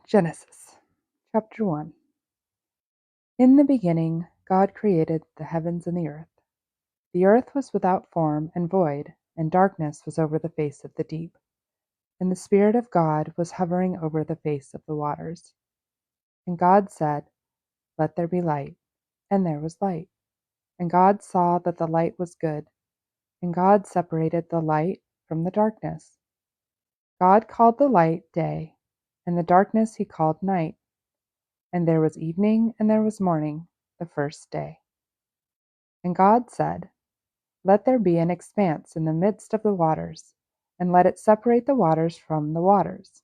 Genesis, chapter 1. In the beginning, God created the heavens and the earth. The earth was without form and void, and darkness was over the face of the deep. And the Spirit of God was hovering over the face of the waters. And God said, "Let there be light." And there was light. And God saw that the light was good. And God separated the light from the darkness. God called the light day, and the darkness he called night. And there was evening and there was morning, the first day. And God said, "Let there be an expanse in the midst of the waters, and let it separate the waters from the waters."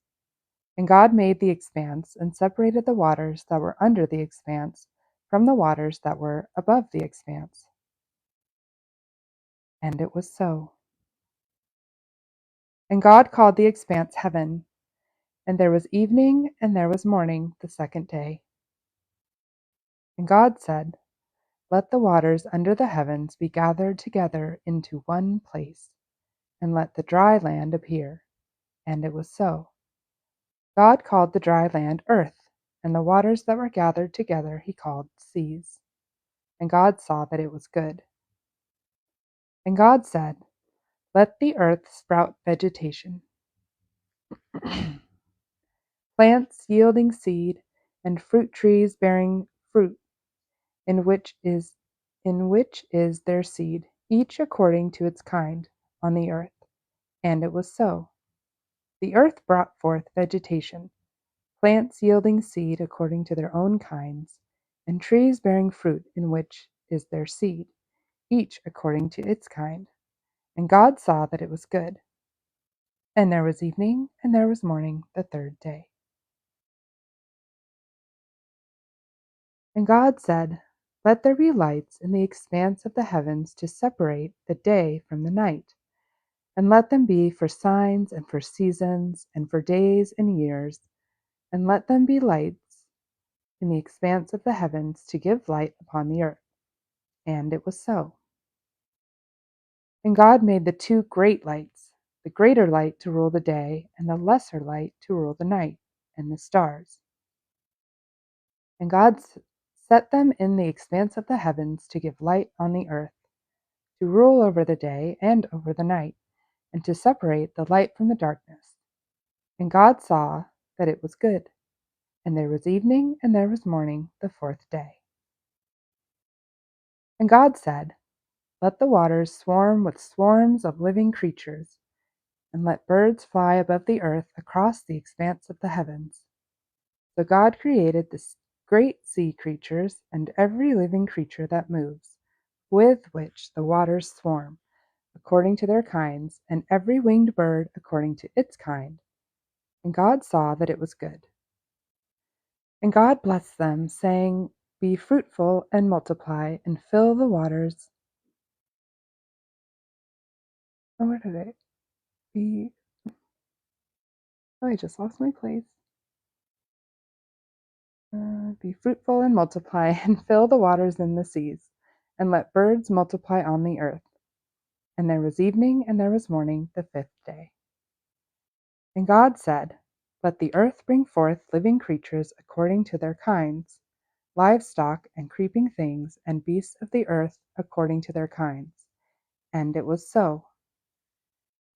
And God made the expanse, and separated the waters that were under the expanse from the waters that were above the expanse. And it was so. And God called the expanse heaven. And there was evening and there was morning, the second day. And God said, "Let the waters under the heavens be gathered together into one place, and let the dry land appear." And it was so. God called the dry land earth, and the waters that were gathered together he called seas. And God saw that it was good. And God said, "Let the earth sprout vegetation, plants yielding seed, and fruit trees bearing fruit, in which is their seed, each according to its kind, on the earth." And it was so. The earth brought forth vegetation, plants yielding seed according to their own kinds, and trees bearing fruit in which is their seed, each according to its kind. And God saw that it was good. And there was evening and there was morning, the third day. And God said, "Let there be lights in the expanse of the heavens to separate the day from the night, and let them be for signs and for seasons and for days and years, and let them be lights in the expanse of the heavens to give light upon the earth." And it was so. And God made the two great lights, the greater light to rule the day, and the lesser light to rule the night, and the stars. And God set them in the expanse of the heavens to give light on the earth, to rule over the day and over the night, and to separate the light from the darkness. And God saw that it was good. And there was evening and there was morning, the fourth day. And God said, "Let the waters swarm with swarms of living creatures, and let birds fly above the earth across the expanse of the heavens." So God created the great sea creatures and every living creature that moves, with which the waters swarm, according to their kinds, and every winged bird according to its kind. And God saw that it was good. And God blessed them, saying, "Be fruitful and multiply, and fill the waters." Oh, where did it be? Oh, I just lost my place. Be fruitful and multiply, and fill the waters in the seas, and let birds multiply on the earth. And there was evening and there was morning, the fifth day. And God said, "Let the earth bring forth living creatures according to their kinds, livestock and creeping things, and beasts of the earth according to their kinds." And it was so.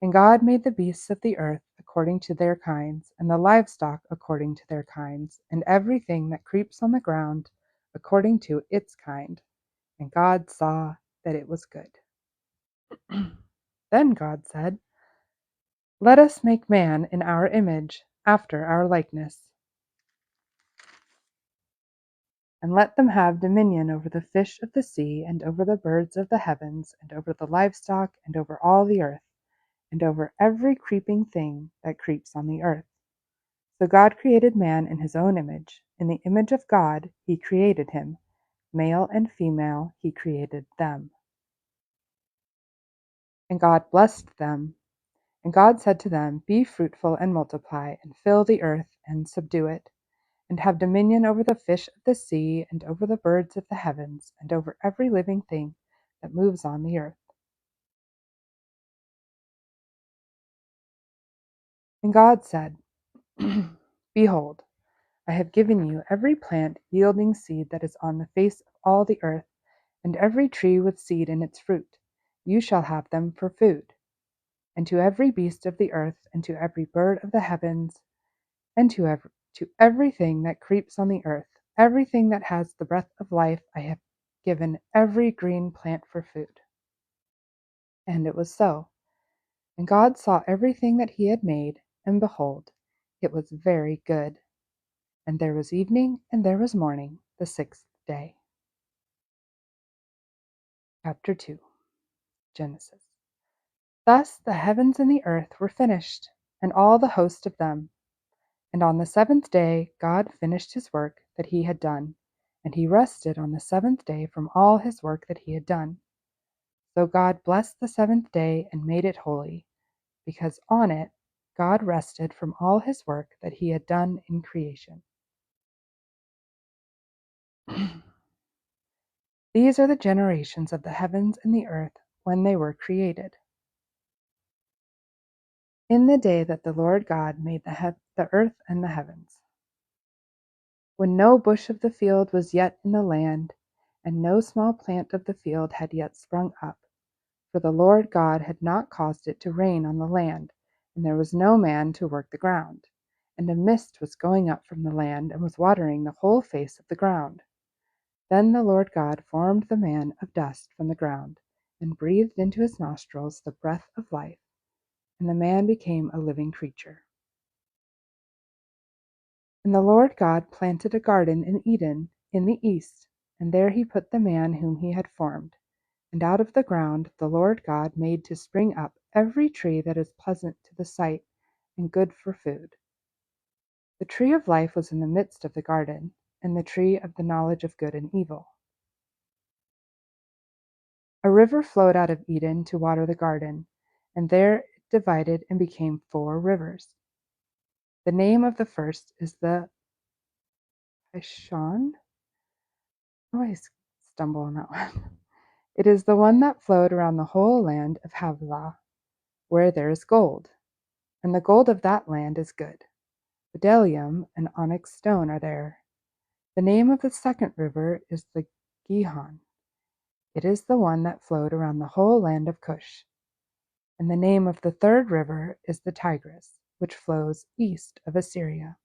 And God made the beasts of the earth according to their kinds, and the livestock according to their kinds, and everything that creeps on the ground according to its kind. And God saw that it was good. Then God said, "Let us make man in our image, after our likeness, and let them have dominion over the fish of the sea, and over the birds of the heavens, and over the livestock, and over all the earth, and over every creeping thing that creeps on the earth." So God created man in his own image. In the image of God he created him. Male and female he created them. And God blessed them. And God said to them, "Be fruitful and multiply, and fill the earth, and subdue it, and have dominion over the fish of the sea, and over the birds of the heavens, and over every living thing that moves on the earth." And God said, "Behold, I have given you every plant yielding seed that is on the face of all the earth, and every tree with seed in its fruit. You shall have them for food. And to every beast of the earth, and to every bird of the heavens, and to everything that creeps on the earth, everything that has the breath of life, I have given every green plant for food. And it was so. And God saw everything that he had made, and behold, it was very good. And there was evening, and there was morning, the sixth day. Chapter 2. Genesis. Thus the heavens and the earth were finished, and all the host of them. And on the seventh day God finished his work that he had done, and he rested on the seventh day from all his work that he had done. So God blessed the seventh day and made it holy, because on it God rested from all his work that he had done in creation. These are the generations of the heavens and the earth when they were created. In the day that the Lord God made the earth and the heavens, when no bush of the field was yet in the land, and no small plant of the field had yet sprung up, for the Lord God had not caused it to rain on the land, and there was no man to work the ground. And a mist was going up from the land, and was watering the whole face of the ground. Then the Lord God formed the man of dust from the ground, and breathed into his nostrils the breath of life, and the man became a living creature. And the Lord God planted a garden in Eden in the east, and there he put the man whom he had formed. And out of the ground the Lord God made to spring up every tree that is pleasant to the sight and good for food. The tree of life was in the midst of the garden, and the tree of the knowledge of good and evil. A river flowed out of Eden to water the garden, and there it divided and became 4 rivers. The name of the first is the Pishon. Oh, I stumble on that one. It is the one that flowed around the whole land of Havilah, where there is gold, and the gold of that land is good. Bdellium and onyx stone are there. The name of the second river is the Gihon. It is the one that flowed around the whole land of Cush. And the name of the third river is the Tigris, which flows east of Assyria.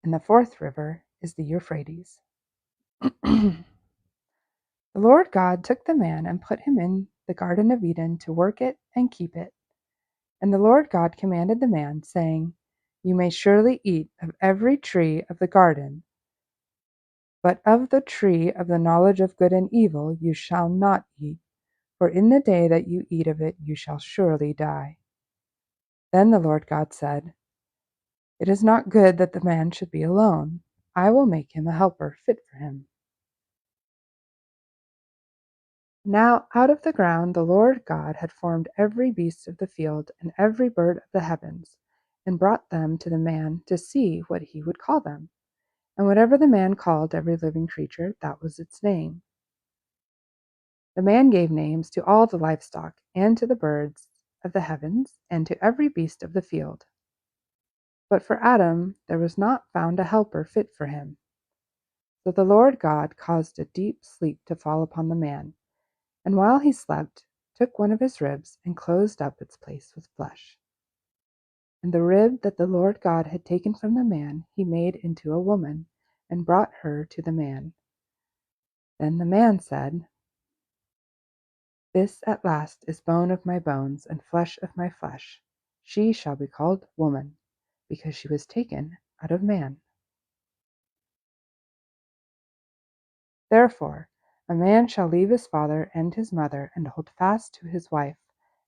And the fourth river is the Euphrates. The Lord God took the man and put him in the Garden of Eden to work it and keep it. And the Lord God commanded the man, saying, You may surely eat of every tree of the garden, but of the tree of the knowledge of good and evil you shall not eat, for in the day that you eat of it you shall surely die. Then the Lord God said, It is not good that the man should be alone. I will make him a helper fit for him. Now out of the ground the Lord God had formed every beast of the field and every bird of the heavens, and brought them to the man to see what he would call them. And whatever the man called every living creature, that was its name. The man gave names to all the livestock, and to the birds of the heavens, and to every beast of the field. But for Adam there was not found a helper fit for him. So the Lord God caused a deep sleep to fall upon the man, and while he slept, took one of his ribs and closed up its place with flesh. And the rib that the Lord God had taken from the man he made into a woman, and brought her to the man. Then the man said, This at last is bone of my bones and flesh of my flesh. She shall be called woman, because she was taken out of man. Therefore a man shall leave his father and his mother, and hold fast to his wife,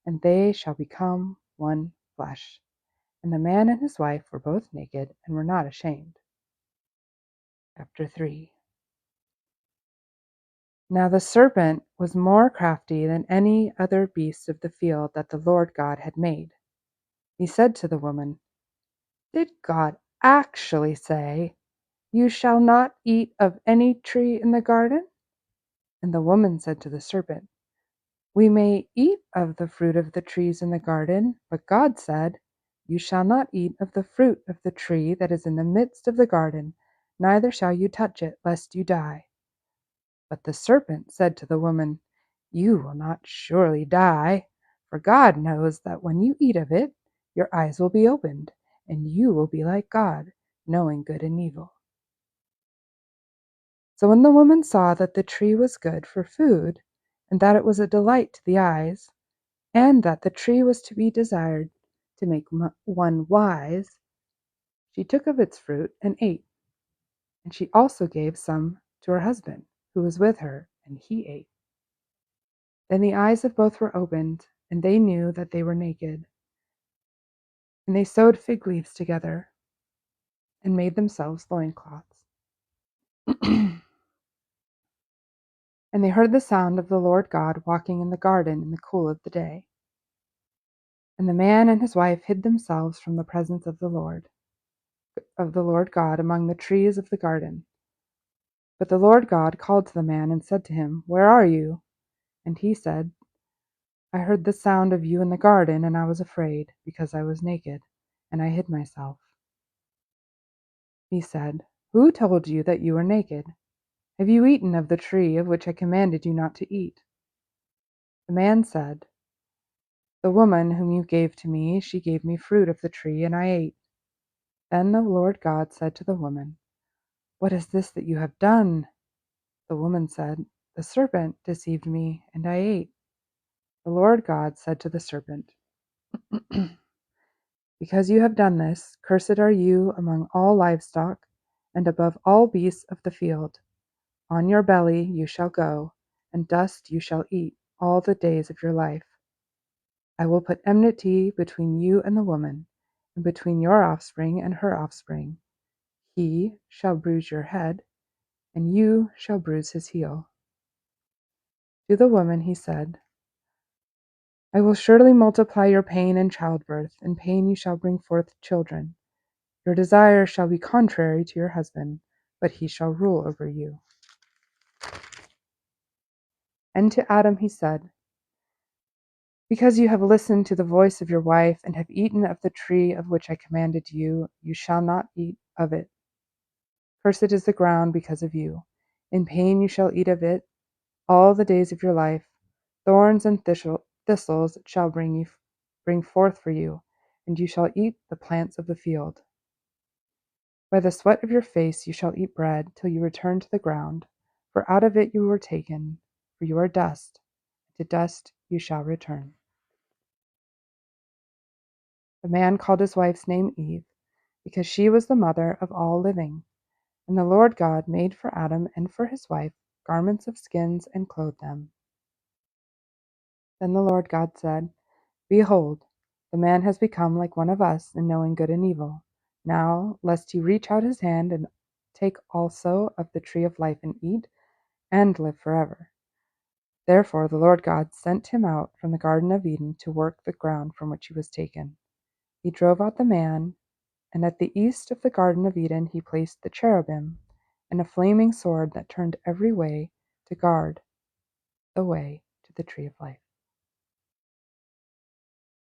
and they shall become one flesh. And the man and his wife were both naked, and were not ashamed. Chapter 3. Now the serpent was more crafty than any other beast of the field that the Lord God had made. He said to the woman, Did God actually say, You shall not eat of any tree in the garden? And the woman said to the serpent, We may eat of the fruit of the trees in the garden, but God said, You shall not eat of the fruit of the tree that is in the midst of the garden, neither shall you touch it, lest you die." But the serpent said to the woman, "You will not surely die, for God knows that when you eat of it, your eyes will be opened, and you will be like God, knowing good and evil." So when the woman saw that the tree was good for food, and that it was a delight to the eyes, and that the tree was to be desired to make one wise, she took of its fruit and ate. And she also gave some to her husband, who was with her, and he ate. Then the eyes of both were opened, and they knew that they were naked. And they sewed fig leaves together and made themselves loincloths. And they heard the sound of the Lord God walking in the garden in the cool of the day. And the man and his wife hid themselves from the presence of the Lord God among the trees of the garden. But the Lord God called to the man and said to him, "Where are you?" And he said, "I heard the sound of you in the garden, and I was afraid, because I was naked, and I hid myself." He said, "Who told you that you were naked? Have you eaten of the tree of which I commanded you not to eat?" The man said, "The woman whom you gave to me, she gave me fruit of the tree, and I ate." Then the Lord God said to the woman, "What is this that you have done?" The woman said, "The serpent deceived me, and I ate." The Lord God said to the serpent, "Because you have done this, cursed are you among all livestock, and above all beasts of the field. On your belly you shall go, and dust you shall eat all the days of your life. I will put enmity between you and the woman, and between your offspring and her offspring. He shall bruise your head, and you shall bruise his heel." To the woman he said, "I will surely multiply your pain in childbirth. In pain you shall bring forth children. Your desire shall be contrary to your husband, but he shall rule over you." And to Adam he said, "Because you have listened to the voice of your wife, and have eaten of the tree of which I commanded you, you shall not eat of it. Cursed is the ground because of you. In pain you shall eat of it all the days of your life. Thorns and thistles it shall bring forth for you, and you shall eat the plants of the field. By the sweat of your face you shall eat bread till you return to the ground, for out of it you were taken, for you are dust, and to dust you shall return." The man called his wife's name Eve, because she was the mother of all living. And the Lord God made for Adam and for his wife garments of skins and clothed them. Then the Lord God said, "Behold, the man has become like one of us in knowing good and evil. Now, lest he reach out his hand and take also of the tree of life and eat, and live forever." Therefore the Lord God sent him out from the Garden of Eden to work the ground from which he was taken. He drove out the man, and at the east of the Garden of Eden he placed the cherubim and a flaming sword that turned every way to guard the way to the tree of life.